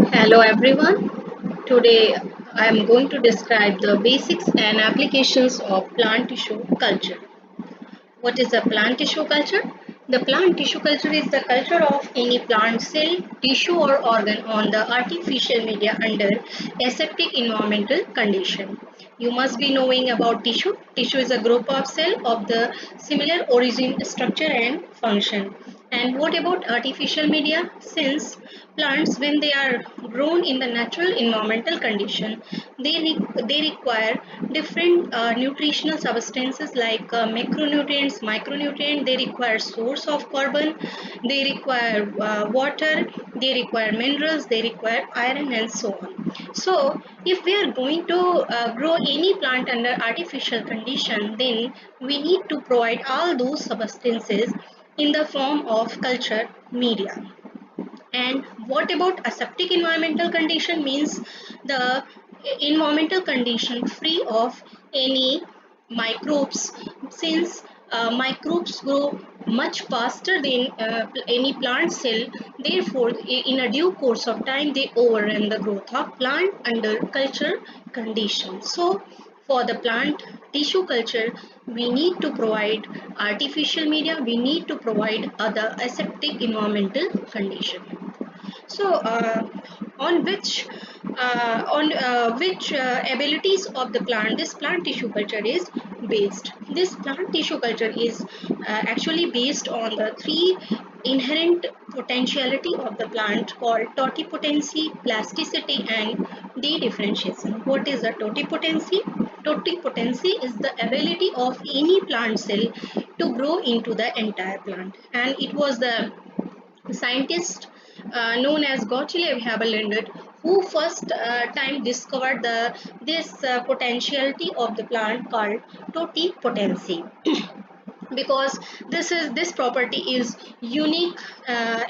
Hello everyone. Today I am going to describe the basics and applications of plant tissue culture. What is a plant tissue culture? The plant tissue culture is the culture of any plant cell, tissue or organ on the artificial media under aseptic environmental condition. You must be knowing about tissue. Tissue is a group of cell of the similar origin, structure and function. And what about artificial media? Since plants, when they are grown in the natural environmental condition, they require different nutritional substances like macronutrients, micronutrients. They require source of carbon, they require water, they require minerals, they require iron, and so on. So, if we are going to grow any plant under artificial condition, then we need to provide all those substances in the form of culture media. And what about aseptic environmental condition? Means the environmental condition free of any microbes, since microbes grow much faster than any plant cell. Therefore, in a due course of time, they overrun the growth of plant under culture conditions. So for the plant tissue culture, we need to provide artificial media, we need to provide other aseptic environmental condition. So, on which abilities of the plant this plant tissue culture is based? This plant tissue culture is actually based on the three inherent potentiality of the plant called totipotency, plasticity, and dedifferentiation. What is the totipotency? Totipotency is the ability of any plant cell to grow into the entire plant, and it was the scientist known as Gottlieb Haberlandt who first time discovered the this potentiality of the plant called totipotency. Because this property is unique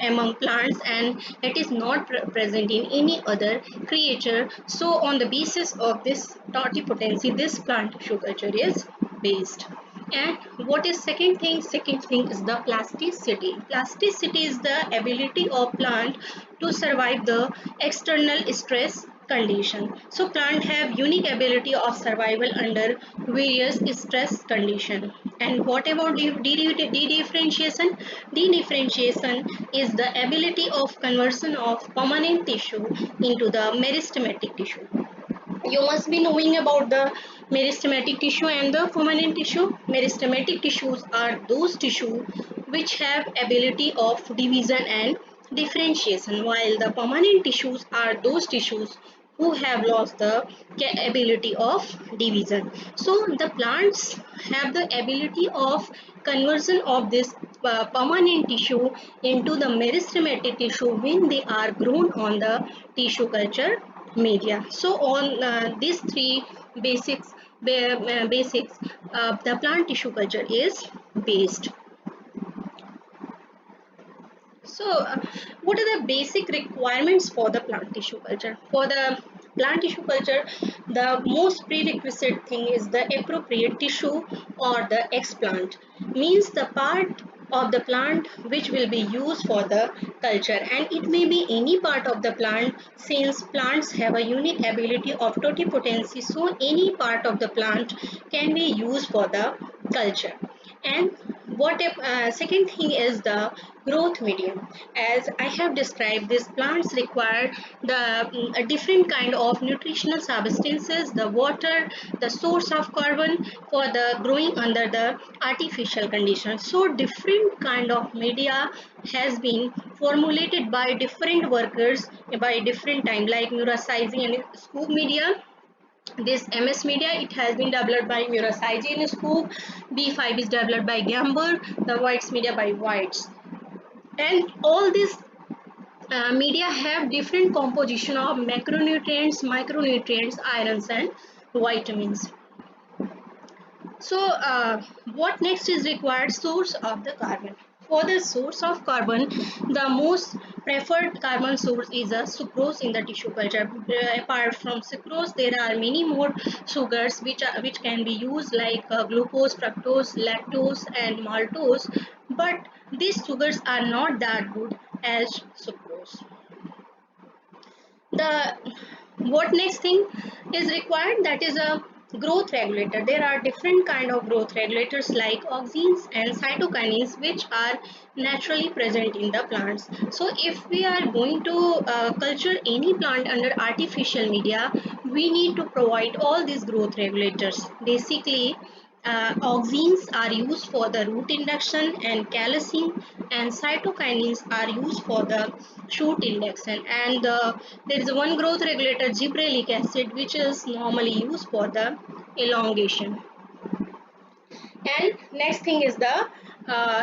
among plants, and it is not present in any other creature. So on the basis of this totipotency, this plant tissue culture is based. And what is second thing? Second thing is the plasticity. Plasticity is the ability of plant to survive the external stress condition. So plant have unique ability of survival under various stress condition. And what about dedifferentiation? Dedifferentiation is the ability of conversion of permanent tissue into the meristematic tissue. You must be knowing about the meristematic tissue and the permanent tissue. Meristematic tissues are those tissue which have ability of division and differentiation, while the permanent tissues are those tissues who have lost the ability of division. So the plants have the ability of conversion of this permanent tissue into the meristematic tissue when they are grown on the tissue culture media. So on these three basics basics, the plant tissue culture is based. So, what are the basic requirements for the plant tissue culture? For the plant tissue culture, the most prerequisite thing is the appropriate tissue or the explant. Means the part of the plant which will be used for the culture, and it may be any part of the plant, since plants have a unique ability of totipotency. So any part of the plant can be used for the culture. And what if second thing is the growth medium. As I have described, these plants require the a different kind of nutritional substances, the water, the source of carbon for the growing under the artificial conditions. So different kind of media has been formulated by different workers by different time, like Murasaizi and Scoop media. This MS media, it has been developed by Murasaizi and Scoop. B5 is developed by Gamber, the Whites media by Whites. And all these media have different composition of macronutrients, micronutrients, irons, and vitamins. So what next is required? Source of the carbon. For the source of carbon, the most preferred carbon source is a sucrose in the tissue culture. Apart from sucrose, there are many more sugars which can be used, like glucose, fructose, lactose, and maltose. But these sugars are not that good as sucrose. The what next thing is required, that is a growth regulator. There are different kind of growth regulators like auxins and cytokinins which are naturally present in the plants. So if we are going to culture any plant under artificial media, we need to provide all these growth regulators. Basically, auxins are used for the root induction and calycine, and cytokinins are used for the shoot induction, and there is one growth regulator, gibberellic acid, which is normally used for the elongation. And next thing is the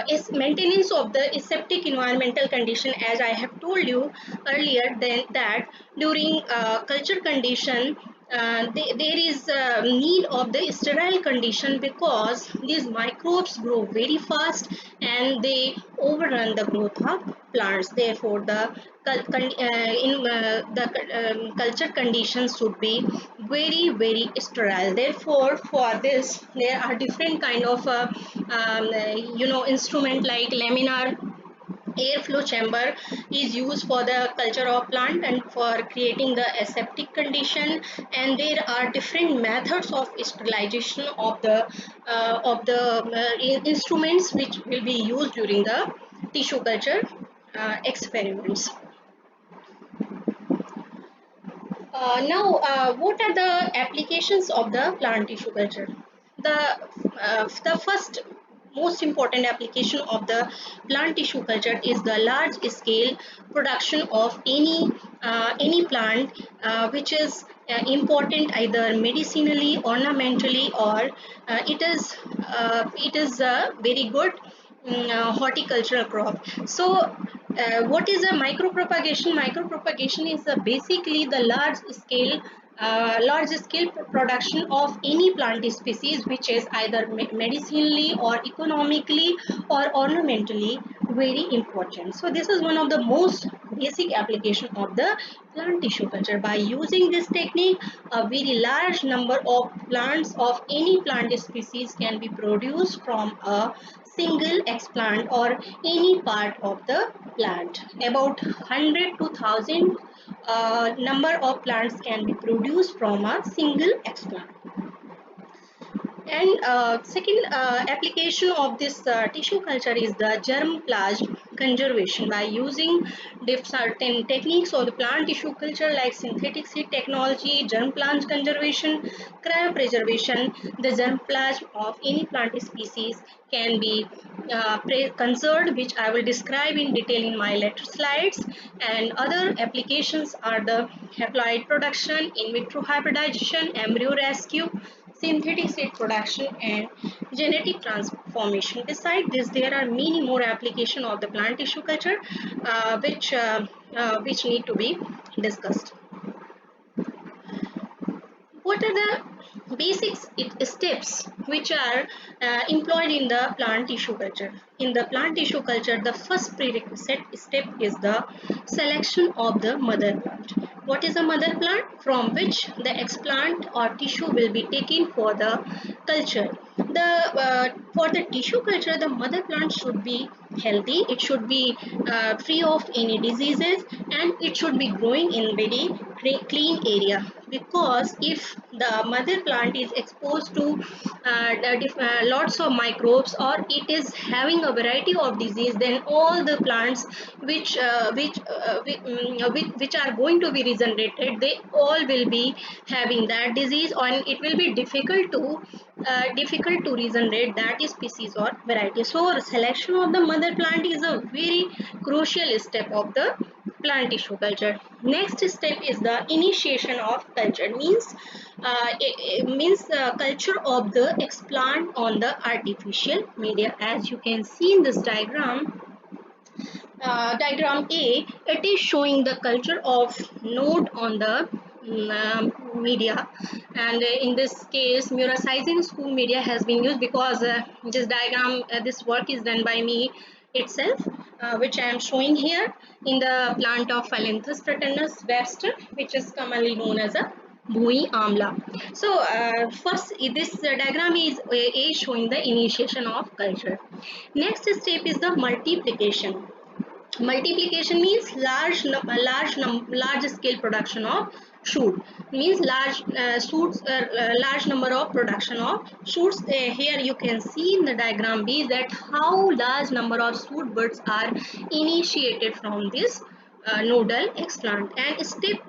is maintenance of the aseptic environmental condition. As I have told you earlier, then that during culture condition, there is need of the sterile condition, because these microbes grow very fast and they overrun the growth of plants. Therefore, the culture conditions should be very sterile. Therefore, for this there are different kind of instrument like laminar airflow chamber is used for the culture of plant and for creating the aseptic condition. And there are different methods of sterilization of the instruments which will be used during the tissue culture experiments. Now, what are the applications of the plant tissue culture? The first most important application of the plant tissue culture is the large scale production of any plant which is important either medicinally, ornamentally, or it is a very good horticultural crop. So what is a micropropagation? Micropropagation is basically the large scale production of any plant species which is either medicinally or economically or ornamentally very important. So this is one of the most basic application of the plant tissue culture. By using this technique, a very large number of plants of any plant species can be produced from a single explant or any part of the plant. About 100 to 1000 number of plants can be produced from a single explant. And second application of this tissue culture is the germplasm conservation. By using certain techniques of the plant tissue culture like synthetic seed technology, germplasm conservation, cryopreservation, the germplasm of any plant species can be conserved, which I will describe in detail in my later slides. And other applications are the haploid production, in vitro hybridization, embryo rescue, synthetic seed production, and genetic transformation. Besides this, there are many more applications of the plant tissue culture which need to be discussed. What are the basic steps which are employed in the plant tissue culture? In the plant tissue culture, the first prerequisite step is the selection of the mother plant. What is a mother plant? From which the explant or tissue will be taken for the culture. For the tissue culture, the mother plant should be healthy. It should be free of any diseases, and it should be growing in very clean area. Because if the mother plant is exposed to lots of microbes, or it is having a variety of disease, then all the plants which are going to be regenerated, they all will be having that disease, and it will be difficult to regenerate that species or variety. So selection of the mother plant is a very crucial step of the plant tissue culture. Next step is the initiation of culture. Means culture of the explant on the artificial media. As you can see in this diagram, diagram A, it is showing the culture of node on the media, and in this case muracizin scoop media has been used, because this work is done by me itself, which I am showing here in the plant of Phyllanthus fraternus Webster, which is commonly known as a Bhui Amla. So first this diagram is A showing the initiation of culture. Next step is the multiplication. Multiplication means large scale production of shoot, means large number of production of shoots. Here you can see in the diagram B that how large number of shoot buds are initiated from this nodal explant. And step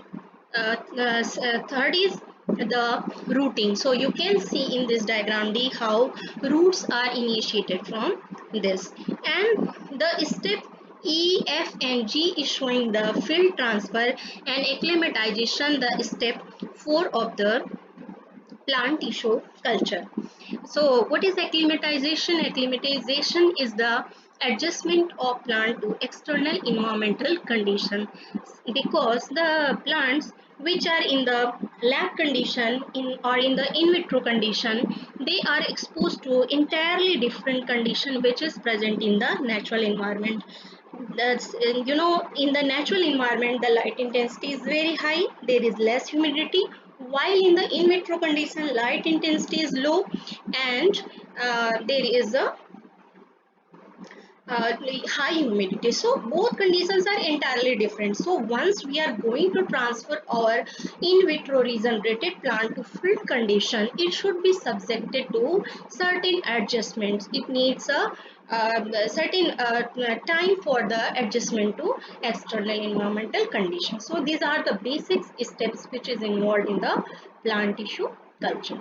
third is the rooting. So you can see in this diagram D how roots are initiated from this. And the step E, F and G is showing the field transfer and acclimatization, the step 4 of the plant tissue culture. So what is acclimatization? Acclimatization is the adjustment of plant to external environmental condition, because the plants which are in the lab condition or in the in vitro condition, they are exposed to entirely different condition which is present in the natural environment. That's in the natural environment the light intensity is very high, there is less humidity, while in the in vitro condition light intensity is low and there is a high humidity. So both conditions are entirely different. So once we are going to transfer our in vitro regenerated plant to field condition, it should be subjected to certain adjustments. It needs a certain time for the adjustment to external environmental conditions. So these are the basic steps which is involved in the plant tissue culture.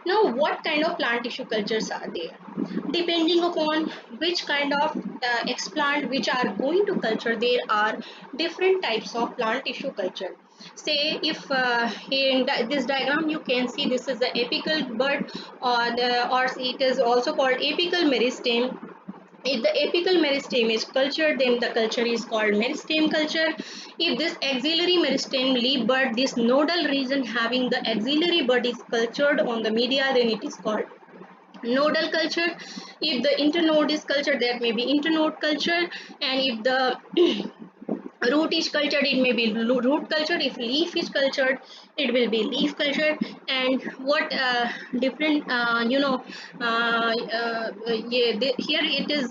Now, what kind of plant tissue cultures are there? Depending upon which kind of explant which are going to culture, there are different types of plant tissue culture. Say if in this diagram you can see this is the apical bud, or it is also called apical meristem. If the apical meristem is cultured, then the culture is called meristem culture. If this axillary meristem leaf bud, this nodal region having the axillary bud is cultured on the media, then it is called nodal culture. If the internode is cultured, that may be internode culture. And if the root is cultured, it may be root culture. If leaf is cultured, it will be leaf culture. And what different yeah, here it is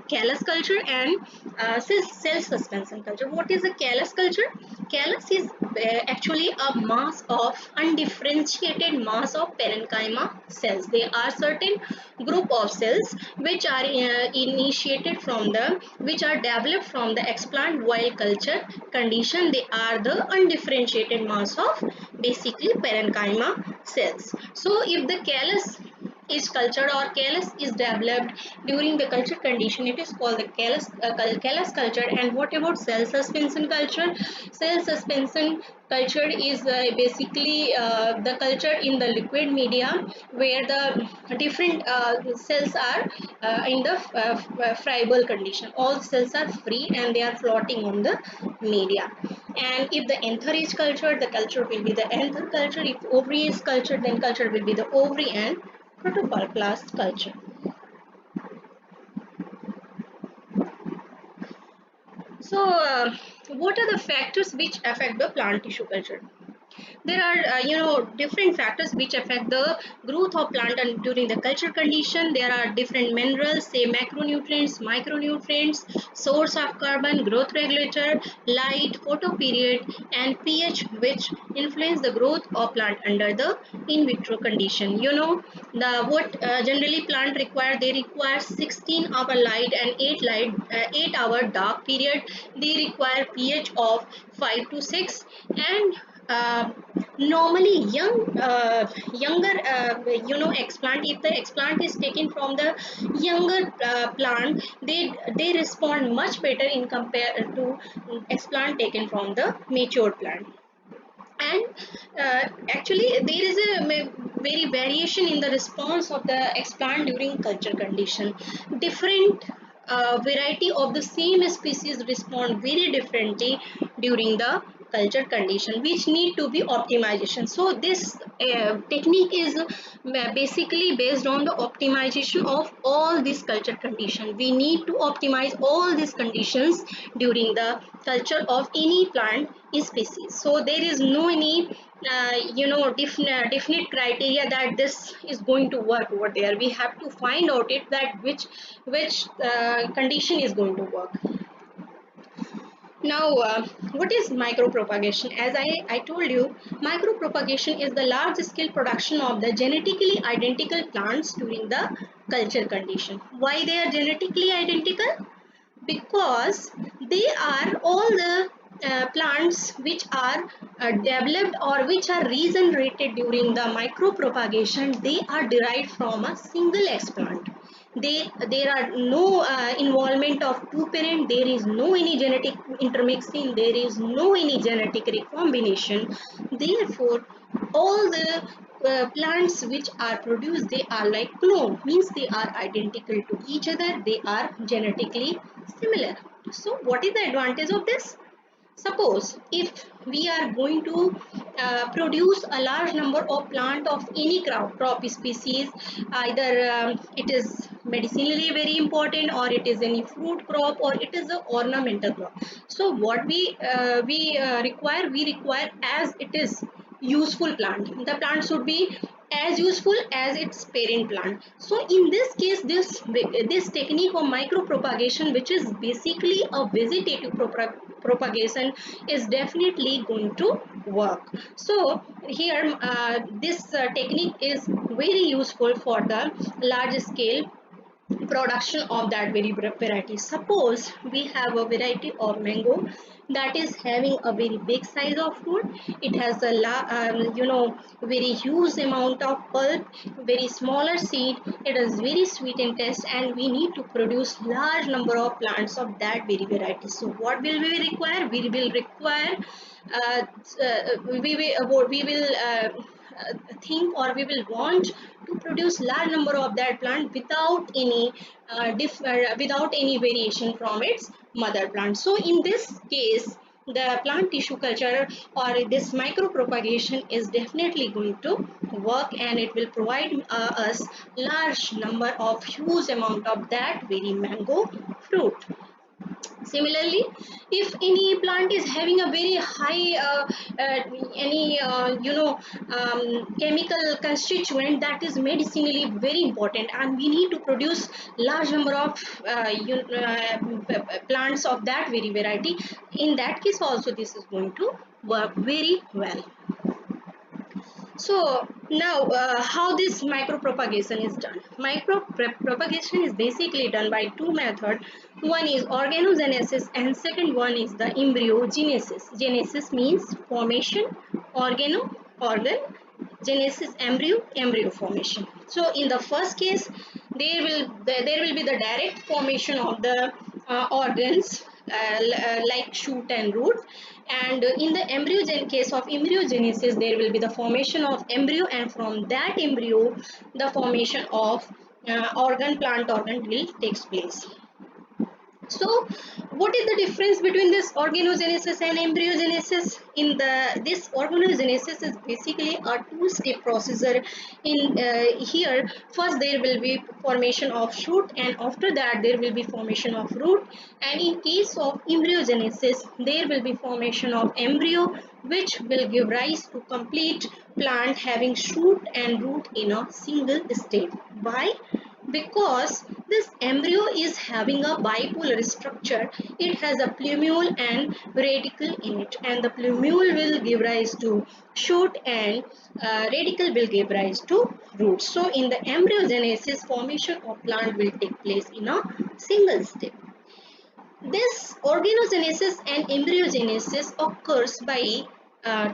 callus culture and cell suspension culture. What is a callus culture? Callus is actually a mass of undifferentiated mass of parenchyma cells. There are certain group of cells which are initiated from the which are developed from the explant while culture condition. They are the undifferentiated mass of basically parenchyma cells. So if the callus is cultured or callus is developed during the culture condition, it is called the callus culture. And what about cell suspension culture? Cell suspension culture is basically the culture in the liquid media where the different cells are in the friable condition. All cells are free and they are floating on the media. And if the anther is cultured, the culture will be the anther culture. If ovary is cultured, then culture will be the ovary and protoplast culture. So, what are the factors which affect the plant tissue culture? There are different factors which affect the growth of plant and during the culture condition. There are different minerals, say macronutrients, micronutrients, source of carbon, growth regulator, light, photoperiod and pH, which influence the growth of plant under the in vitro condition. The what generally plant require, they require 16-hour light and 8-hour dark period. They require pH of 5 to 6. And normally younger explant, if the explant is taken from the younger plant, they respond much better in compared to explant taken from the mature plant. And actually there is a very variation in the response of the explant during culture condition. Different variety of the same species respond very differently during the culture condition, which need to be optimization. So this technique is basically based on the optimization of all these culture condition. We need to optimize all these conditions during the culture of any plant species. So there is no any definite criteria that this is going to work over there. We have to find out it that which condition is going to work. Now, what is micropropagation? As I told you, micropropagation is the large scale production of the genetically identical plants during the culture condition. Why they are genetically identical? Because they are all the plants which are developed or which are regenerated during the micropropagation. They are derived from a single X plant. There are no involvement of two parent. There is no any genetic intermixing. There is no any genetic recombination. Therefore, all the plants which are produced, they are like clone, means they are identical to each other, they are genetically similar. So what is the advantage of this? Suppose if we are going to produce a large number of plant of any crop species, either it is medicinally very important, or it is any fruit crop, or it is a ornamental crop. So what we require as it is useful plant. The plant should be as useful as its parent plant. So in this case, this technique of micropropagation, which is basically a vegetative propagation, is definitely going to work. So here this technique is very useful for the large scale production of that very variety. Suppose we have a variety of mango that is having a very big size of fruit. It has a very huge amount of pulp, very smaller seed. It is very sweet in taste, and we need to produce large number of plants of that very variety. So what will we require? We will require we will think, or we will want to produce large number of that plant without any without any variation from its mother plant. So in this case, the plant tissue culture or this micropropagation is definitely going to work, and it will provide us large number of huge amount of that very mango fruit. Similarly, if any plant is having a very high any chemical constituent that is medicinally very important, and we need to produce large number of plants of that very variety, in that case also this is going to work very well. So now how this micropropagation is done? Micropropagation is basically done by two methods. One is organogenesis and second one is the embryogenesis. Genesis means formation, organ, genesis embryo formation. So in the first case, there will be the direct formation of the organs like shoot and root, and in the case of embryogenesis, there will be the formation of embryo, and from that embryo the formation of plant organ will takes place. So what is the difference between this organogenesis and embryogenesis? In this organogenesis is basically a two-step procedure. In here, first there will be formation of shoot, and after that there will be formation of root. And in case of embryogenesis, there will be formation of embryo, which will give rise to complete plant having shoot and root in a single state. Why? Because this embryo is having a bipolar structure. It has a plumule and radicle in it, and the plumule will give rise to shoot, and radicle will give rise to root. So in the embryogenesis, formation of plant will take place in a single step. This organogenesis and embryogenesis occurs by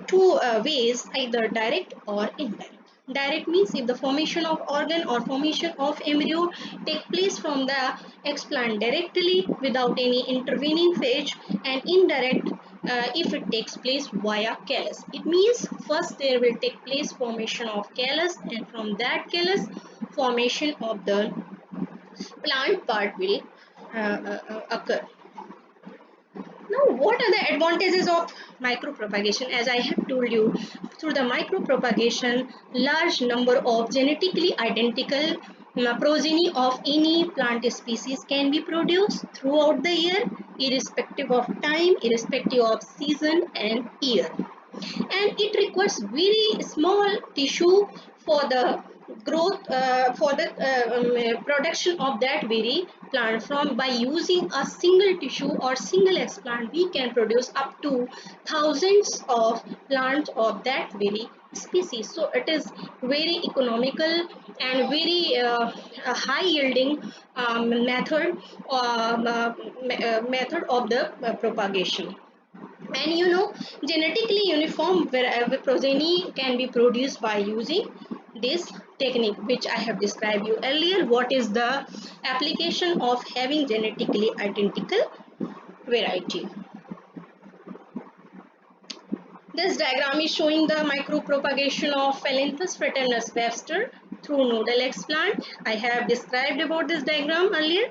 two ways, either direct or indirect. Direct means if the formation of organ or formation of embryo take place from the explant directly without any intervening phase, and indirect if it takes place via callus. It means first there will take place formation of callus, and from that callus formation of the plant part will occur. Now, what are the advantages of micropropagation? As I have told you, through the micropropagation, large number of genetically identical progeny of any plant species can be produced throughout the year. irrespective of time, irrespective of season and year. And it requires very small tissue for the growth, for the production of that very plant. From by using a single tissue or single explant, we can produce up to thousands of plants of that very species. So it is very economical and very high yielding method of the propagation. And you know, genetically uniform progeny can be produced by using this technique which I have described you earlier. What is the application of having genetically identical variety? This diagram is showing the micropropagation of Phyllanthus fraternus Webster through nodal explant. I have described about this diagram earlier.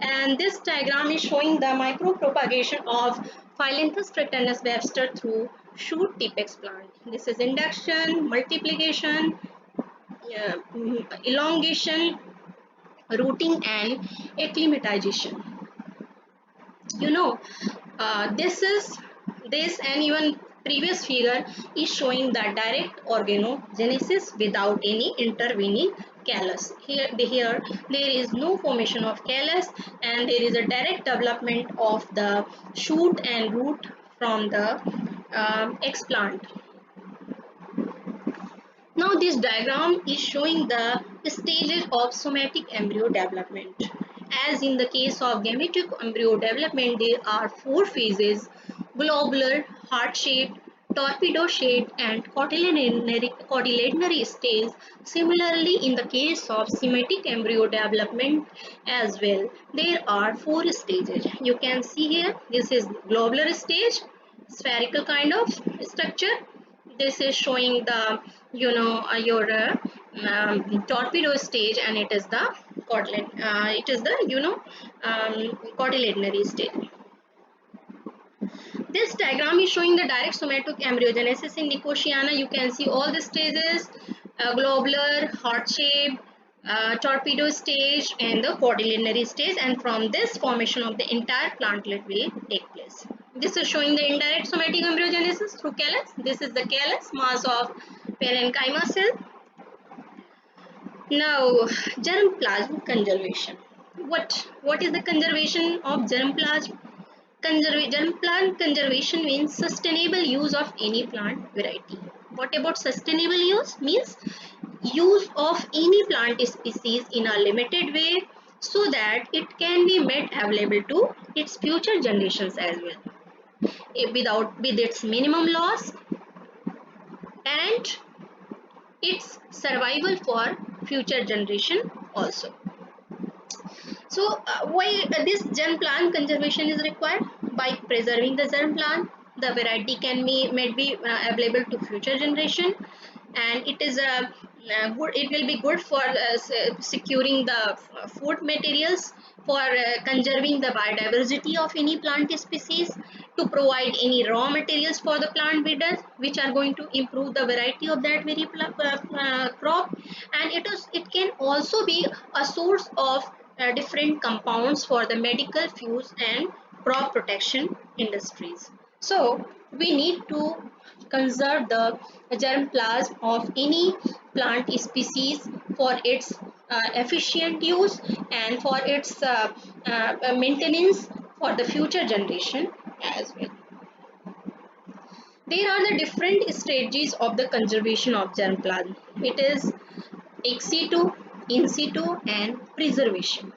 And this diagram is showing the micropropagation of Phyllanthus fraternus Webster through shoot tip explant. This is induction, multiplication, elongation, rooting and acclimatization. You know, this and even previous figure is showing the direct organogenesis without any intervening callus. Here there is no formation of callus, and there is a direct development of the shoot and root from the explant. Now this diagram is showing the stages of somatic embryo development. As in the case of gametic embryo development, there are 4 phases: globular, heart-shaped, torpedo-shaped and cotyledonary stage. Similarly, in the case of somatic embryo development as well, there are 4 stages. You can see here, this is globular stage, spherical kind of structure. This is showing the your torpedo stage, and it is the cotyledonary stage. This diagram is showing the direct somatic embryogenesis in Nicotiana. You can see all the stages: globular, heart shape, torpedo stage and the cotyledonary stage, and from this formation of the entire plantlet will take place. This is showing the indirect somatic embryogenesis through callus. This is the callus mass of parenchyma cell. Now, germplasm conservation. What is the conservation of germplasm? Germplasm conservation means sustainable use of any plant variety. What about sustainable use? Means use of any plant species in a limited way so that it can be made available to its future generations as well, with its minimum loss and its survival for future generation also. So why this germ plant conservation is required? By preserving the germ plant, the variety can be available to future generation, and it is a good. It will be good for securing the food materials, for conserving the biodiversity of any plant species, to provide any raw materials for the plant breeders, which are going to improve the variety of that very crop, and it can also be a source of different compounds for the medical, fuse and crop protection industries. So we need to conserve the germplasm of any plant species for its efficient use and for its maintenance for the future generation as well. There are the different strategies of the conservation of germplasm. It is ex situ, in situ and preservation.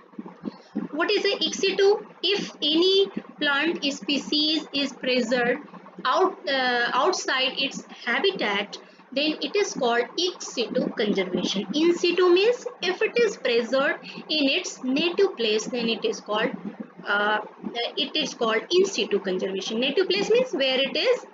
What is the ex situ? If any plant species is preserved outside its habitat, then it is called ex situ conservation. In situ means if it is preserved in its native place, then it is called in situ conservation. Native place means where it is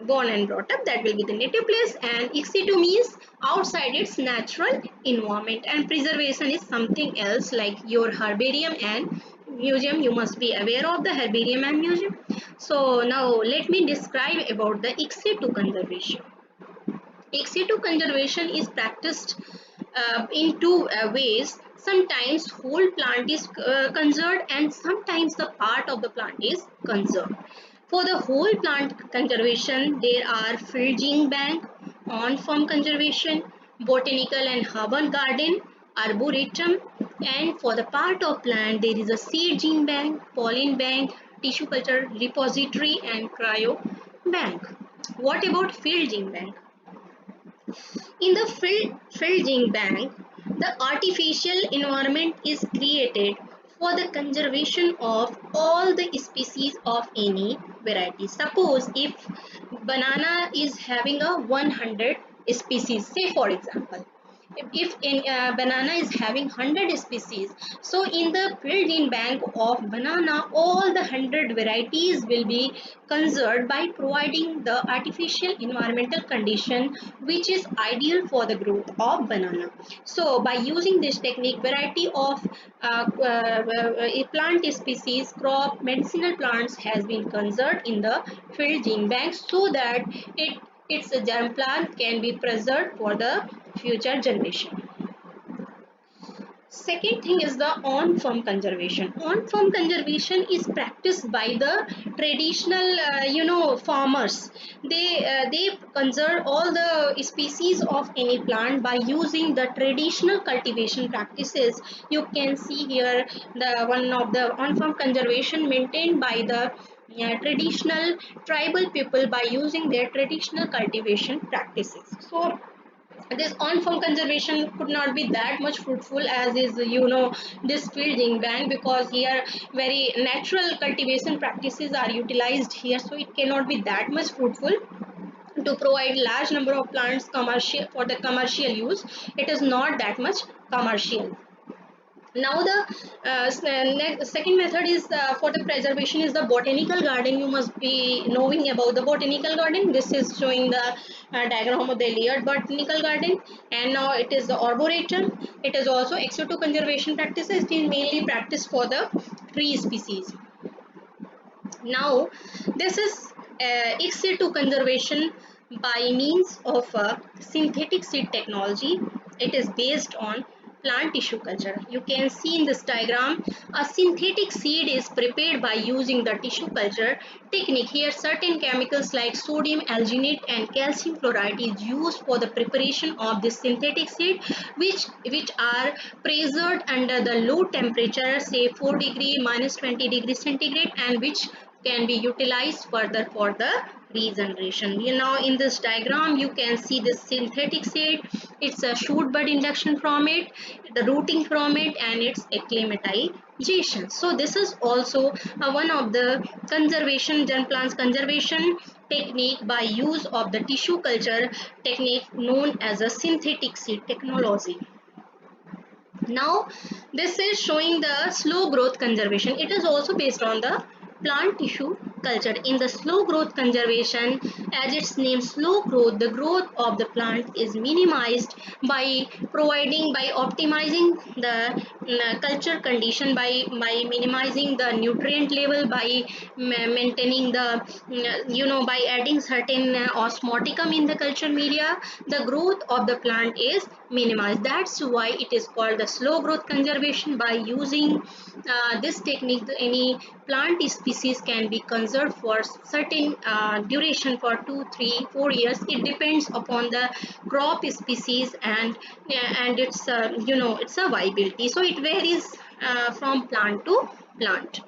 born and brought up, that will be the native place, and ex situ means outside its natural environment. And preservation is something else, like your herbarium and museum. You must be aware of the herbarium and museum. So now let me describe about the ex situ conservation. Ex situ conservation is practiced in two ways. Sometimes whole plant is conserved and sometimes the part of the plant is conserved. For the whole plant conservation, there are field gene bank, on-farm conservation, botanical and herbal garden, arboretum, and for the part of plant, there is a seed gene bank, pollen bank, tissue culture repository, and cryo bank. What about field gene bank? In the field gene bank, the artificial environment is created for the conservation of all the species of any variety. Suppose if banana is having a 100 species, say for example, if in banana is having 100 species, so in the field gene bank of banana all the 100 varieties will be conserved by providing the artificial environmental condition which is ideal for the growth of banana. So by using this technique, variety of plant species, crop, medicinal plants has been conserved in the field gene bank so that its germ plant can be preserved for the future generation. Second thing is the on-farm conservation. On-farm conservation is practiced by the traditional, farmers. They conserve all the species of any plant by using the traditional cultivation practices. You can see here the one of the on-farm conservation maintained by the traditional tribal people by using their traditional cultivation practices. So this on-farm conservation could not be that much fruitful as is this field gene bank, because here very natural cultivation practices are utilized here, so it cannot be that much fruitful to provide large number of plants commercial for the commercial use. It is not that much commercial. Now the second method is for the preservation is the botanical garden. You must be knowing about the botanical garden. This is showing the diagram of the layered botanical garden, and now it is the arboretum. It is also ex situ conservation practices. It is mainly practiced for the tree species. Now this is ex situ conservation by means of synthetic seed technology. It is based on plant tissue culture. You can see in this diagram a synthetic seed is prepared by using the tissue culture technique. Here certain chemicals like sodium alginate and calcium chloride is used for the preparation of this synthetic seed, which are preserved under the low temperature, say 4 degree minus 20 degree centigrade, and which can be utilized further for the regeneration. In this diagram you can see the synthetic seed. It's a shoot bud induction from it, the rooting from it, and its acclimatization. So this is also one of the conservation germ plants conservation technique by use of the tissue culture technique known as a synthetic seed technology. Now this is showing the slow growth conservation. It is also based on the plant tissue culture. In the slow growth conservation, as its name slow growth, the growth of the plant is minimized by optimizing the culture condition, by minimizing the nutrient level, by maintaining the by adding certain osmoticum in the culture media. The growth of the plant is minimized. That's why it is called the slow growth conservation. By using this technique, any plant species can be conserved for certain duration for 2, 3, 4 years. It depends upon the crop species and its its a viability. So it varies from plant to plant.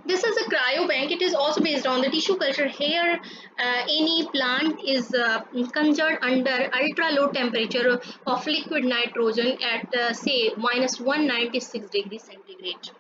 This is a cryobank. It is also based on the tissue culture. Here any plant is conserved under ultra low temperature of liquid nitrogen at say minus 196 degrees centigrade.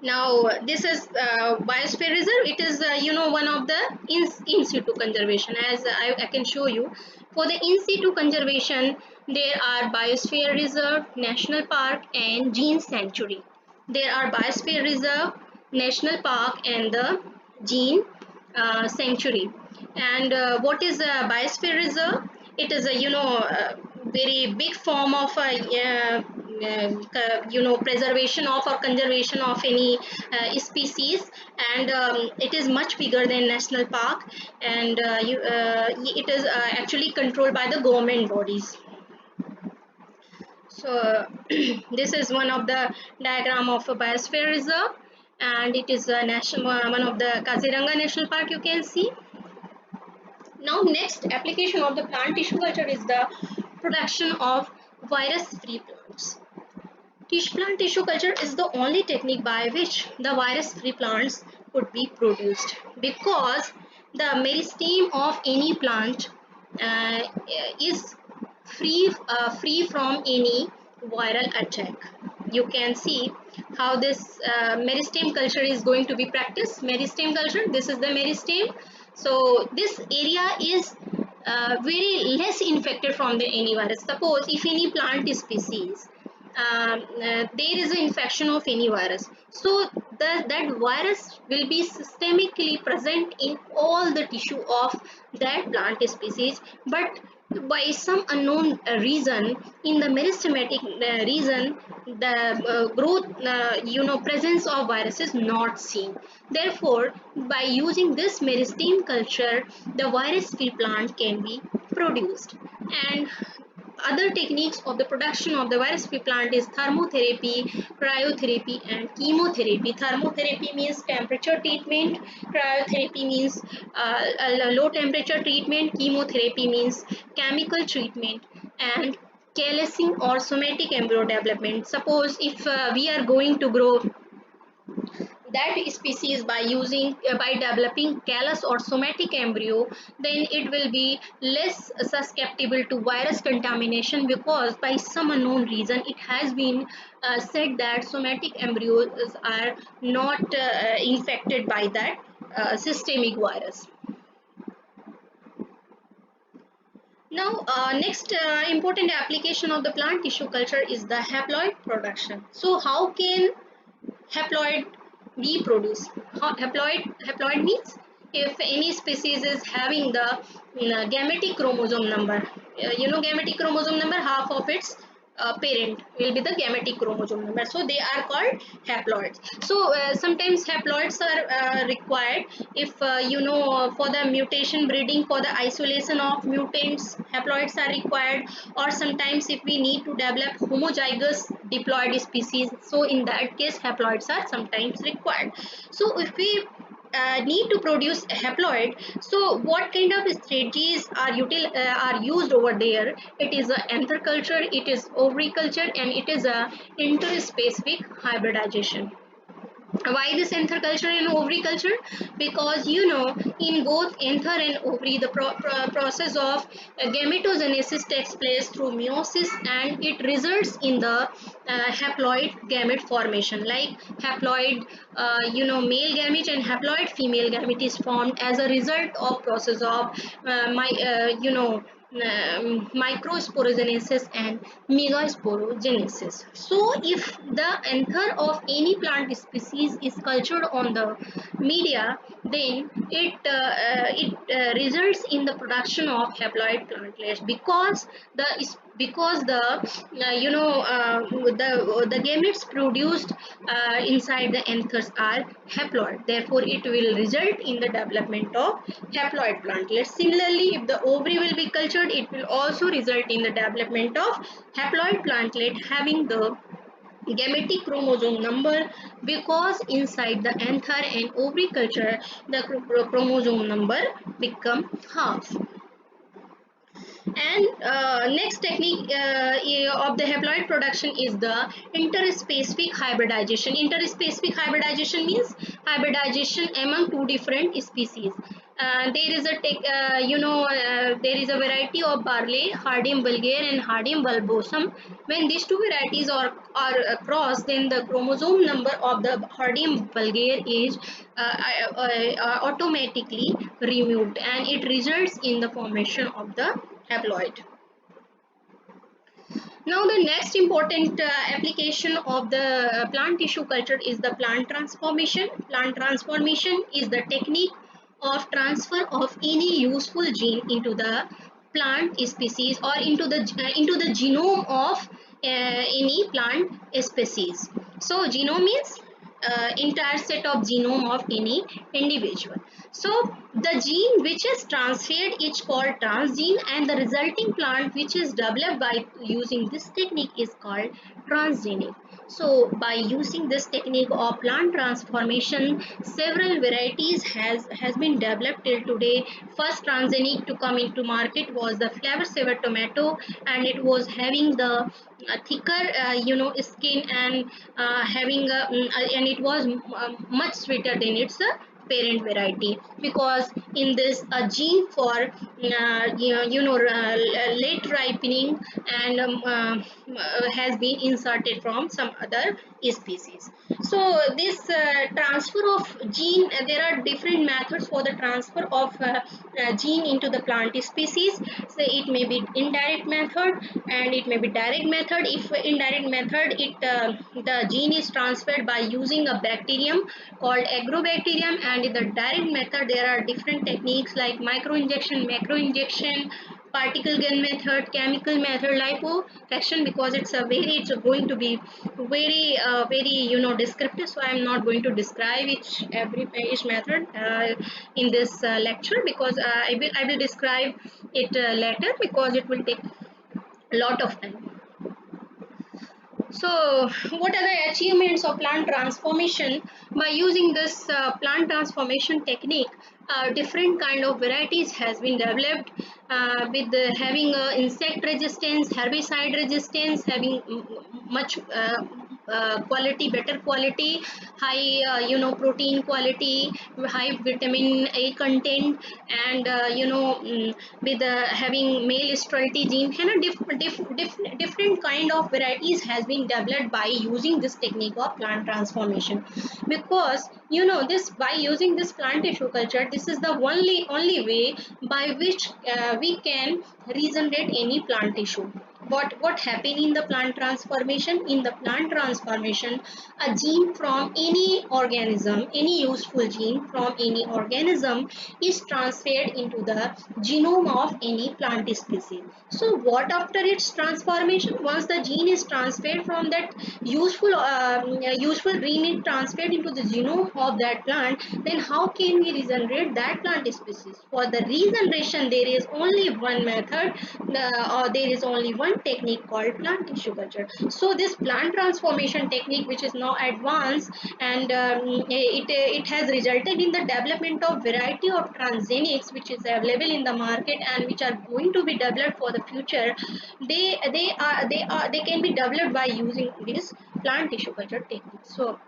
Now this is biosphere reserve. It is one of the in situ conservation. As I can show you, for the in situ conservation there are biosphere reserve, national park, and gene sanctuary. There are biosphere reserve, national park, and the gene sanctuary. And what is a biosphere reserve? It is a very big form of a preservation of or conservation of any species, and it is much bigger than national park, and it is actually controlled by the government bodies. So this is one of the diagram of a biosphere reserve, and it is a national one of the Kaziranga National Park, you can see. Now next application of the plant tissue culture is the production of virus-free plants. Plant tissue culture is the only technique by which the virus-free plants could be produced, because the meristem of any plant uh, is free from any viral attack. You can see how this meristem culture is going to be practiced. Meristem culture, this is the meristem. So this area is very less infected from the any virus. Suppose if any plant species there is an infection of any virus, so that virus will be systemically present in all the tissue of that plant species, but by some unknown reason in the meristematic region, the growth presence of virus is not seen. Therefore, by using this meristem culture, the virus free plant can be produced. And other techniques of the production of the virus-free plant is thermotherapy, cryotherapy, and chemotherapy. Thermotherapy means temperature treatment, cryotherapy means low temperature treatment, chemotherapy means chemical treatment, and callousing or somatic embryo development. Suppose if we are going to grow that species by using by developing callus or somatic embryo, then it will be less susceptible to virus contamination, because by some unknown reason it has been said that somatic embryos are not infected by that systemic virus. Now, next important application of the plant tissue culture is the haploid production. So, how can haploid be produced? Haploid means if any species is having the gametic chromosome number. Gametic chromosome number, half of its parent will be the gametic chromosome number, so they are called haploids. So sometimes haploids are required if for the mutation breeding, for the isolation of mutants, haploids are required, or sometimes if we need to develop homozygous diploid species, so in that case haploids are sometimes required. So if we need to produce a haploid, so what kind of strategies are used over there? It is a anther culture, it is ovary culture, and it is a interspecific hybridization. Why this anther culture and ovary culture? Because in both anther and ovary, the process of gametogenesis takes place through meiosis, and it results in the haploid gamete formation. Like haploid male gamete and haploid female gamete is formed as a result of process of microsporogenesis and megasporogenesis. So if the anther of any plant species is cultured on the media, then it results in the production of haploid plantlets, because the gametes produced inside the anthers are haploid. Therefore, it will result in the development of haploid plantlets. Similarly, if the ovary will be cultured, it will also result in the development of haploid plantlet having the gametic chromosome number, because inside the anther and ovary culture the chromosome number become half. And next technique of the haploid production is the interspecific hybridization. Interspecific hybridization means hybridization among two different species. There is a variety of barley, Hardium vulgare and Hardium bulbosum. When these two varieties are crossed, then the chromosome number of the Hardium vulgare is automatically removed, and it results in the formation of the haploid. Now the next important application of the plant tissue culture is the plant transformation. Plant transformation is the technique of transfer of any useful gene into the plant species or into the genome of any plant species. So genome means entire set of genome of any individual. So the gene which is transferred is called transgene, and the resulting plant which is developed by using this technique is called transgenic. So by using this technique of plant transformation, several varieties has been developed till today. First transgenic to come into market was the flavor saver tomato, and it was having the thicker skin, and and it was much sweeter than its parent variety, because in this a gene for late ripening and has been inserted from some other species. So this transfer of gene, there are different methods for the transfer of gene into the plant species. So it may be indirect method and it may be direct method. If indirect method, it the gene is transferred by using a bacterium called agrobacterium, and in the direct method there are different techniques like micro injection, macro injection, particle gun method, chemical method, liposuction. Because it's going to be very descriptive, so I am not going to describe each method in this lecture, because I will describe it later, because it will take a lot of time. So what are the achievements of plant transformation? By using this plant transformation technique, different kind of varieties has been developed with having insect resistance, herbicide resistance, having much quality, better quality, high protein quality, high vitamin A content, and with having male sterility gene, and a different kind of varieties has been developed by using this technique of plant transformation. Because this, by using this plant tissue culture, this is the only way by which we can regenerate any plant tissue. What happened in the plant transformation? In the plant transformation, a gene from any organism, any useful gene from any organism is transferred into the genome of any plant species. So what after its transformation, once the gene is transferred from that useful gene is transferred into the genome of that plant, then how can we regenerate that plant species? For the regeneration, there is only one method, or there is only one technique called plant tissue culture. So this plant transformation technique, which is now advanced, and it has resulted in the development of variety of transgenics which is available in the market and which are going to be developed for the future. They can be developed by using this plant tissue culture technique. So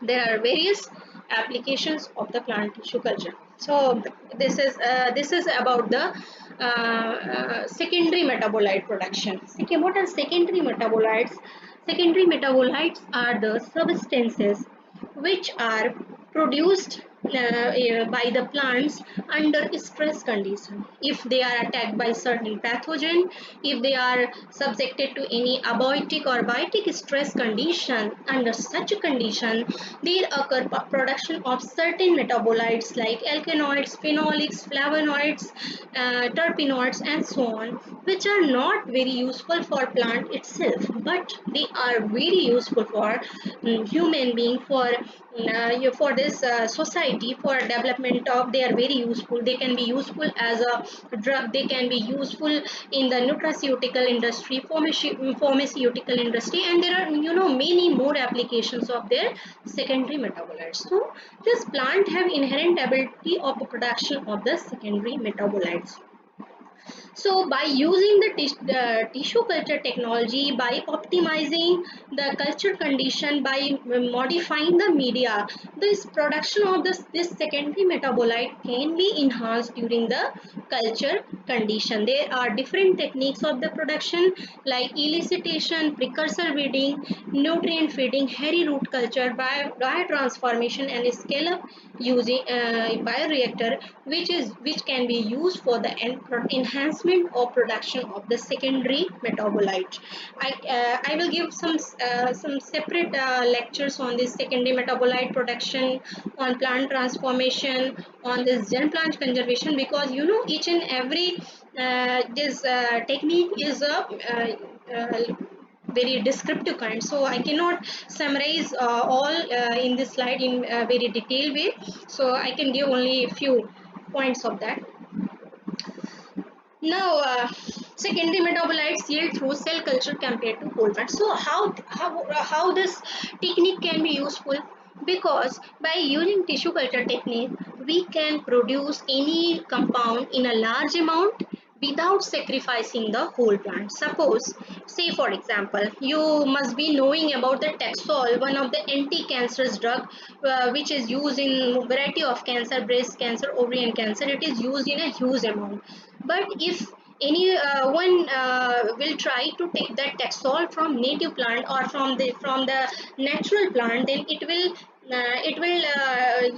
there are various applications of the plant tissue culture. So this is about the secondary metabolite production. What are secondary metabolites? Secondary metabolites are the substances which are produced by the plants under stress condition. If they are attacked by certain pathogen, if they are subjected to any abiotic or biotic stress condition, under such a condition there occur production of certain metabolites like alkaloids, phenolics, flavonoids, terpenoids, and so on, which are not very useful for plant itself, but they are very useful for human being, for this society, for development of. They are very useful. They can be useful as a drug. They can be useful in the nutraceutical industry, pharmaceutical industry, and there are many more applications of their secondary metabolites. So this plant have inherent ability of the production of the secondary metabolites. So by using the tissue culture technology, by optimizing the culture condition, by modifying the media, this production of this secondary metabolite can be enhanced during the culture condition. There are different techniques of the production like elicitation, precursor breeding, nutrient feeding, hairy root culture, biotransformation, and scale up using bioreactor, which can be used for the enhancement or production of the secondary metabolite. I will give some separate lectures on this secondary metabolite production, on plant transformation, on this gen plant conservation, because each and every this technique is a very descriptive kind, so I cannot summarize all in this slide in a very detailed way, so I can give only a few points of that. Now, secondary metabolites yield through cell culture compared to whole plant. So, how this technique can be useful? Because by using tissue culture technique, we can produce any compound in a large amount without sacrificing the whole plant. Suppose, say for example, you must be knowing about the Taxol, one of the anti-cancerous drug, which is used in variety of cancer, breast cancer, ovarian cancer. It is used in a huge amount. But if any one will try to take that Taxol from native plant or from the natural plant, then it will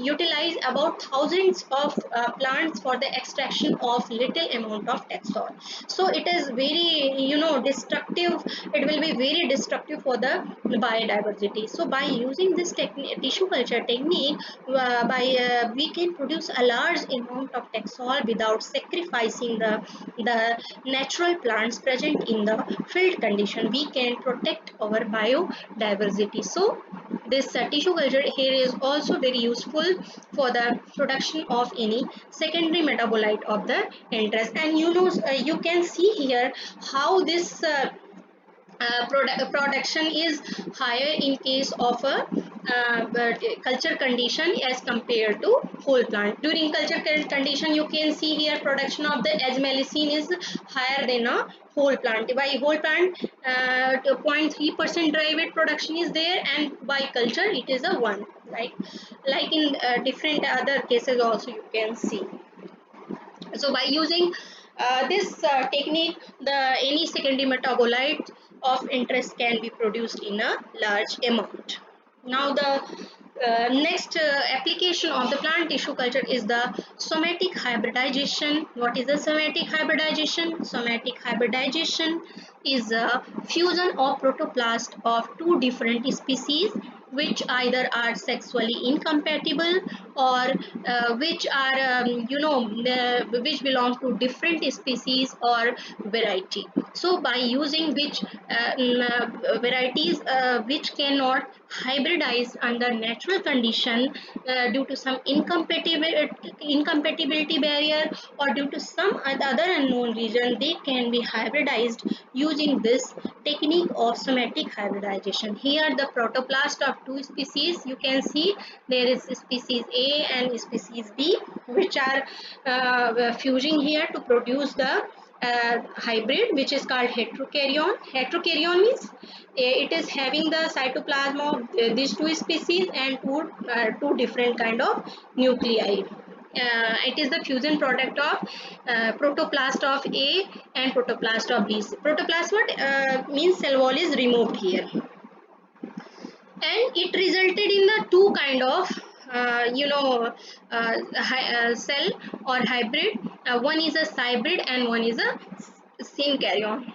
utilize about thousands of plants for the extraction of little amount of Taxol. So it is very, destructive. It will be very destructive for the biodiversity. So by using this tissue culture technique, we can produce a large amount of Taxol without sacrificing the natural plants present in the field condition. We can protect our biodiversity. So this tissue culture here is also very useful for the production of any secondary metabolite of the interest. And you can see here how this production is higher in case of a culture condition as compared to whole plant. During culture condition, you can see here production of the azmelicine is higher than a whole plant. By whole plant, 0.3% dry weight production is there, and by culture it is a 1, right? Like in different other cases also you can see. So by using this technique, the any secondary metabolite of interest can be produced in a large amount. Now the next application of the plant tissue culture is the somatic hybridization. What is the somatic hybridization? Somatic hybridization is a fusion of protoplast of two different species which either are sexually incompatible or which are which belong to different species or variety. So by using which varieties which cannot hybridize under natural condition due to some incompatibility barrier or due to some other unknown reason, they can be hybridized using this technique of somatic hybridization. Here the protoplast of two species, you can see there is species A and species B which are fusing here to produce the hybrid, which is called heterokaryon. Heterokaryon means it is having the cytoplasm of these two species and two different kind of nuclei. It is the fusion product of protoplast of A and protoplast of B. Protoplast what means cell wall is removed here, and it resulted in the two kind of cell or hybrid. One is a cybrid and one is a synkaryon.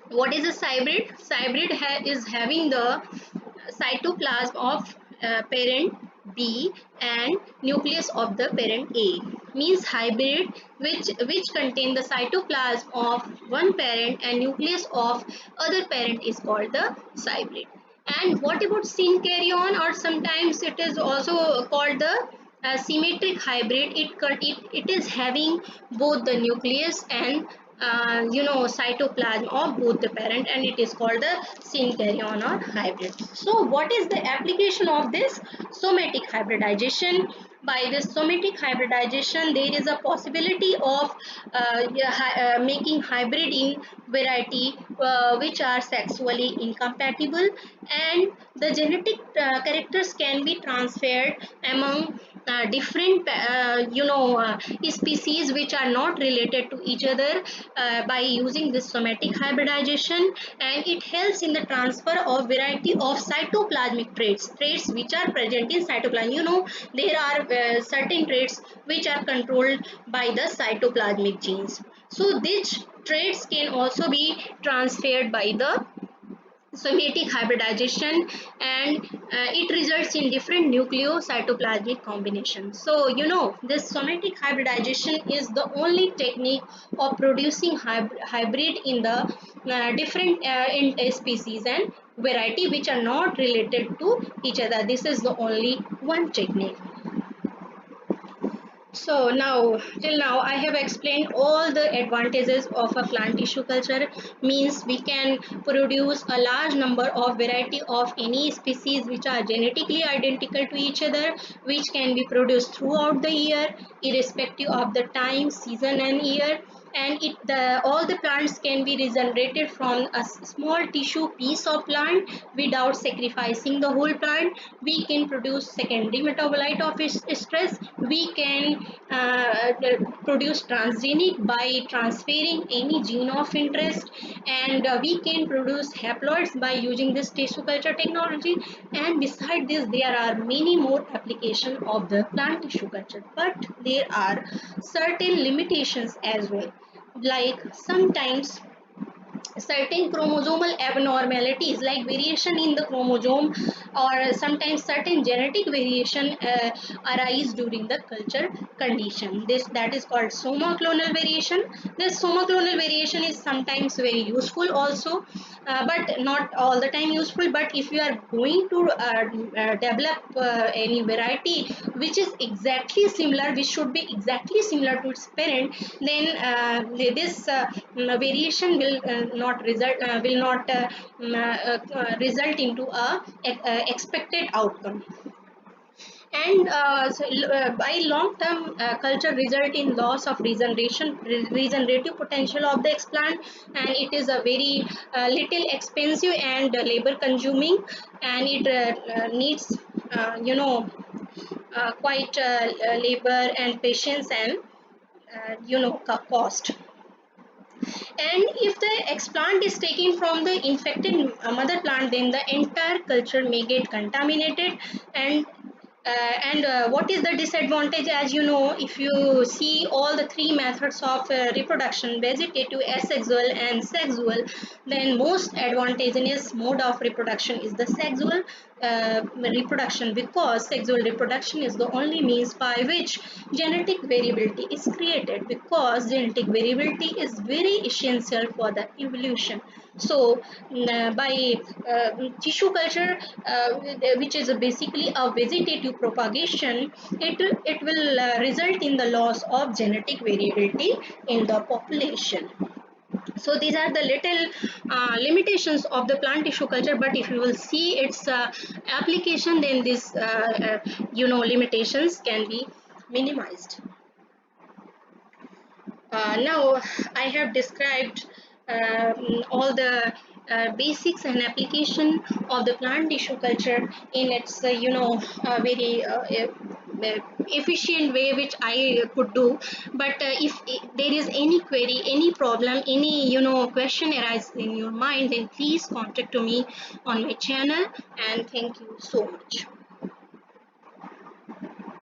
What is a cybrid? Cybrid is having the cytoplasm of parent B and nucleus of the parent A. Means hybrid which contain the cytoplasm of one parent and nucleus of other parent is called the cybrid. And what about synkaryon, or sometimes it is also called the symmetric hybrid? It is having both the nucleus and cytoplasm of both the parent, and it is called the synkaryon or hybrid. So what is the application of this somatic hybridization? By this somatic hybridization, there is a possibility of making hybrid in variety which are sexually incompatible, and the genetic characters can be transferred among different species which are not related to each other by using this somatic hybridization. And it helps in the transfer of variety of cytoplasmic traits which are present in cytoplasm. There are certain traits which are controlled by the cytoplasmic genes, so these traits can also be transferred by the somatic hybridization, and it results in different nucleocytoplasmic combinations. So this somatic hybridization is the only technique of producing hybrid in the different in species and variety which are not related to each other. This is the only one technique. So now, till now, I have explained all the advantages of a plant tissue culture. Means we can produce a large number of variety of any species which are genetically identical to each other, which can be produced throughout the year, irrespective of the time, season, and year. And all the plants can be regenerated from a small tissue piece of plant without sacrificing the whole plant. We can produce secondary metabolite of stress. We can produce transgenic by transferring any gene of interest, and we can produce haploids by using this tissue culture technology. And beside this, there are many more applications of the plant tissue culture, but there are certain limitations as well. Like sometimes certain chromosomal abnormalities like variation in the chromosome, or sometimes certain genetic variation arise during the culture condition. This that is called somaclonal variation. This somaclonal variation is sometimes very useful also, but not all the time useful. But if you are going to develop any variety which is exactly similar, which should be exactly similar to its parent, then this variation will not result into a expected outcome. And by long term culture result in loss of regenerative potential of the explant, and it is a very little expensive and labor consuming, and it needs quite labor and patience and cost. And if the explant is taken from the infected mother plant, then the entire culture may get contaminated. And what is the disadvantage? As you know, if you see all the three methods of reproduction, vegetative, asexual, and sexual, then most advantageous mode of reproduction is the sexual reproduction, because sexual reproduction is the only means by which genetic variability is created, because genetic variability is very essential for the evolution. So by tissue culture, which is basically a vegetative propagation, it will result in the loss of genetic variability in the population. So these are the little limitations of the plant tissue culture, but if you will see its application, then these limitations can be minimized. Now I have described all the basics and application of the plant tissue culture in its very efficient way which I could do. But if there is any query, any problem, any question arises in your mind, then please contact to me on my channel. And thank you so much.